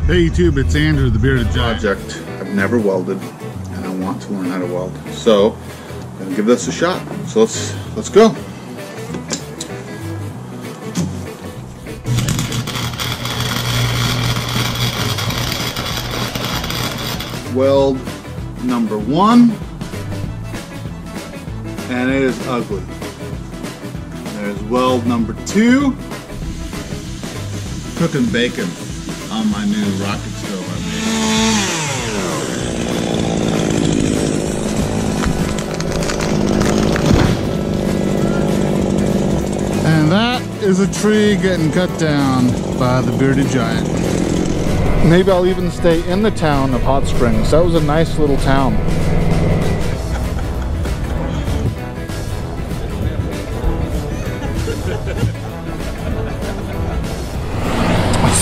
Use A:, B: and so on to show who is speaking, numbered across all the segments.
A: Hey YouTube, it's Andrew, the Bearded Giant.
B: Project. I've never welded, and I want to learn how to weld. So, I'm gonna give this a shot. So let's go. Weld number 1, and it is ugly. There's weld number 2. Cooking bacon on my new rocket stove I made.
A: And that is a tree getting cut down by the Bearded Giant. Maybe I'll even stay in the town of Hot Springs. That was a nice little town.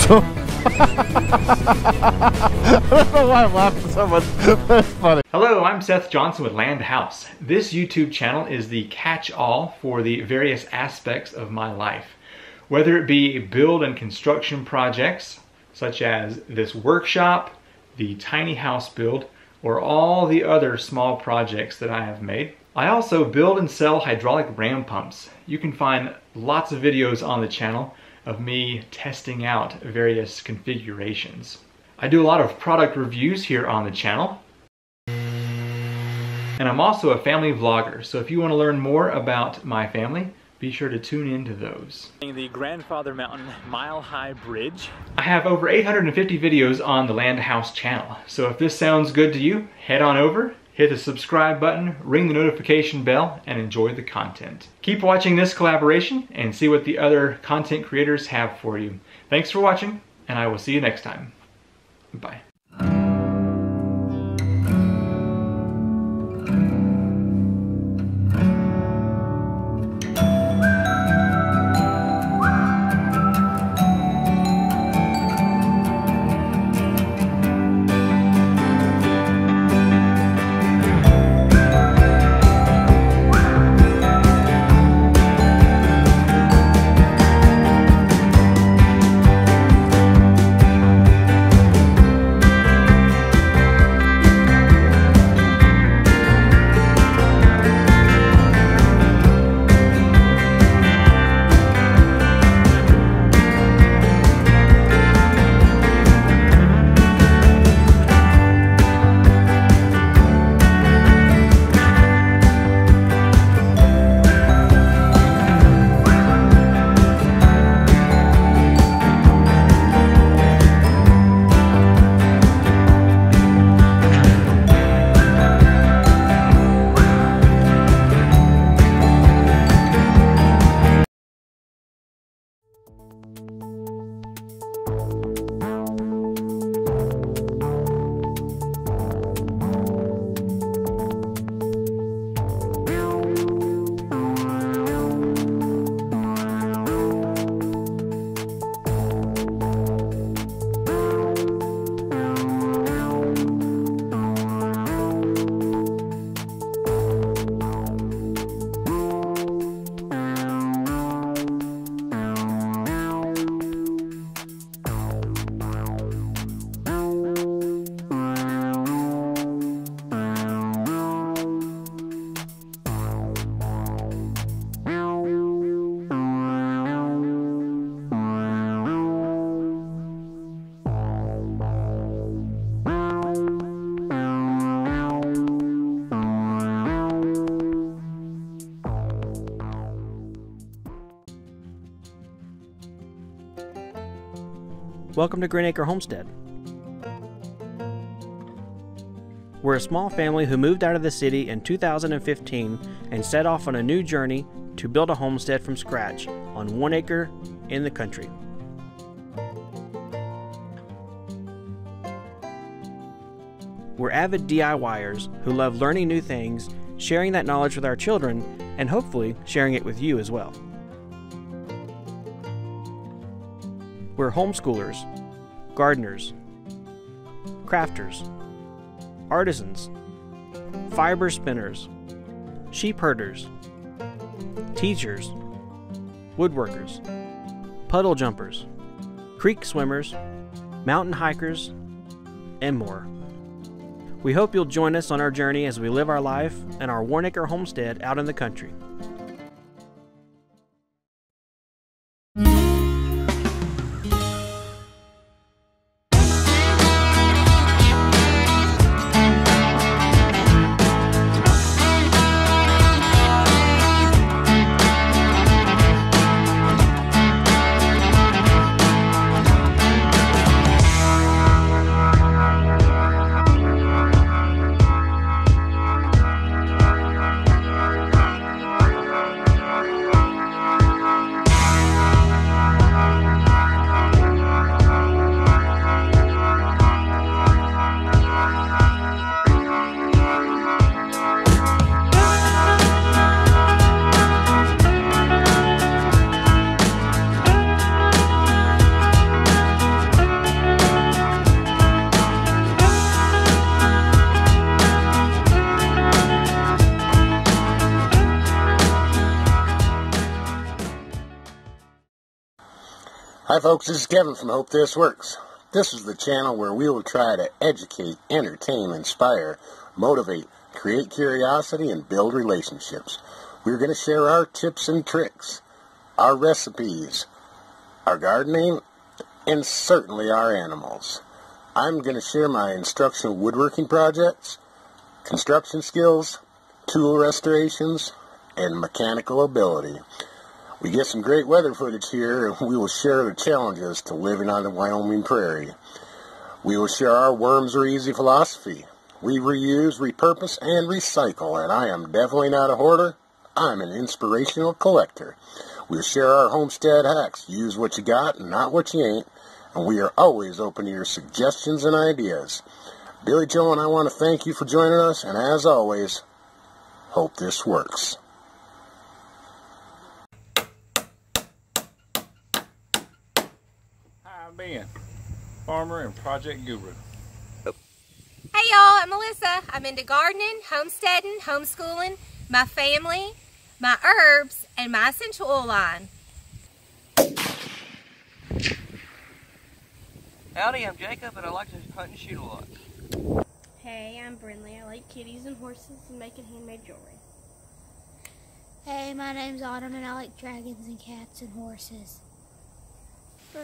A: So I don't know why I'm laughing so much. That's funny.
C: Hello, I'm Seth Johnson with Land House. This YouTube channel is the catch-all for the various aspects of my life. Whether it be build and construction projects, such as this workshop, the tiny house build, or all the other small projects that I have made. I also build and sell hydraulic ram pumps. You can find lots of videos on the channel of me testing out various configurations. I do a lot of product reviews here on the channel. And I'm also a family vlogger, so if you want to learn more about my family, be sure to tune into those. The Grandfather Mountain Mile High Bridge. I have over 850 videos on the Land House channel, so if this sounds good to you, head on over, hit the subscribe button, ring the notification bell, and enjoy the content. Keep watching this collaboration and see what the other content creators have for you. Thanks for watching, and I will see you next time. Bye.
D: Welcome to Green Acre Homestead. We're a small family who moved out of the city in 2015 and set off on a new journey to build a homestead from scratch on 1 acre in the country. We're avid DIYers who love learning new things, sharing that knowledge with our children, and hopefully sharing it with you as well. We're homeschoolers, gardeners, crafters, artisans, fiber spinners, sheep herders, teachers, woodworkers, puddle jumpers, creek swimmers, mountain hikers, and more. We hope you'll join us on our journey as we live our life in our 1 acre homestead out in the country.
E: Hi folks, this is Kevin from Hope This Works. This is the channel where we will try to educate, entertain, inspire, motivate, create curiosity, and build relationships. We're going to share our tips and tricks, our recipes, our gardening, and certainly our animals. I'm going to share my instructional woodworking projects, construction skills, tool restorations, and mechanical ability. We get some great weather footage here, and we will share the challenges to living on the Wyoming prairie. We will share our worms are easy philosophy. We reuse, repurpose, and recycle, and I am definitely not a hoarder. I'm an inspirational collector. We'll share our homestead hacks. Use what you got and not what you ain't, and we are always open to your suggestions and ideas. Billy Joe and I want to thank you for joining us, and as always, hope this works.
F: I'm Ben, farmer and project guru.
G: Hey y'all, I'm Melissa. I'm into gardening, homesteading, homeschooling, my family, my herbs, and my essential oil line.
H: Howdy, I'm Jacob and I like to hunt and shoot a lot.
I: Hey, I'm Brinley. I like kitties and horses and making handmade jewelry.
J: Hey, my name's Autumn and I like dragons and cats and horses.
I: 3.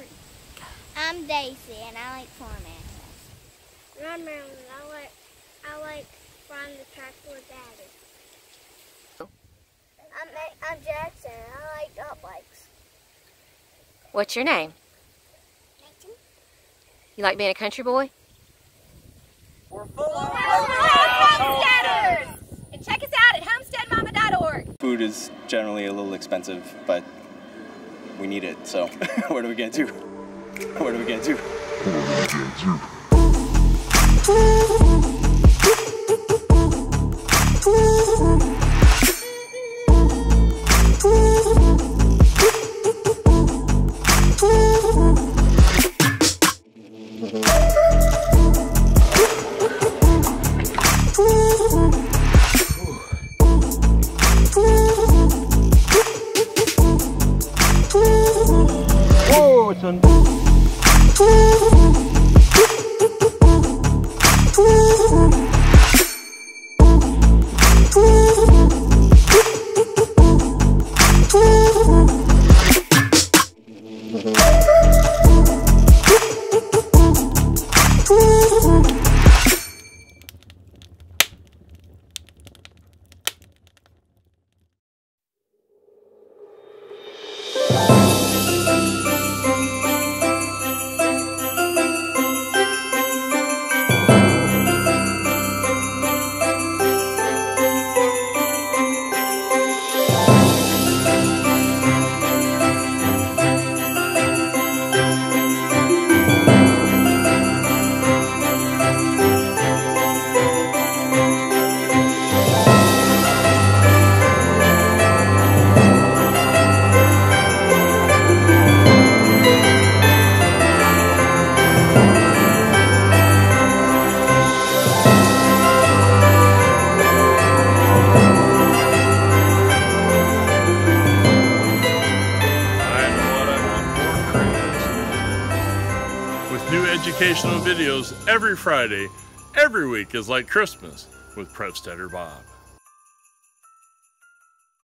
J: I'm Daisy and I like farm animals.
I: I'm Marilyn. I like riding the tractor with Daddy.
J: I'm Jackson and I like dirt bikes.
G: What's your name?
J: Nathan.
G: You like being a country boy?
H: We're full of
G: Homesteaders! And check us out at homesteadmama.org.
K: Food is generally a little expensive, but we need it, so where do we get to? Where do we get to?
H: Whoa, it's on.
L: educational videos every Friday. Every week is like Christmas with Prepstetter Bob.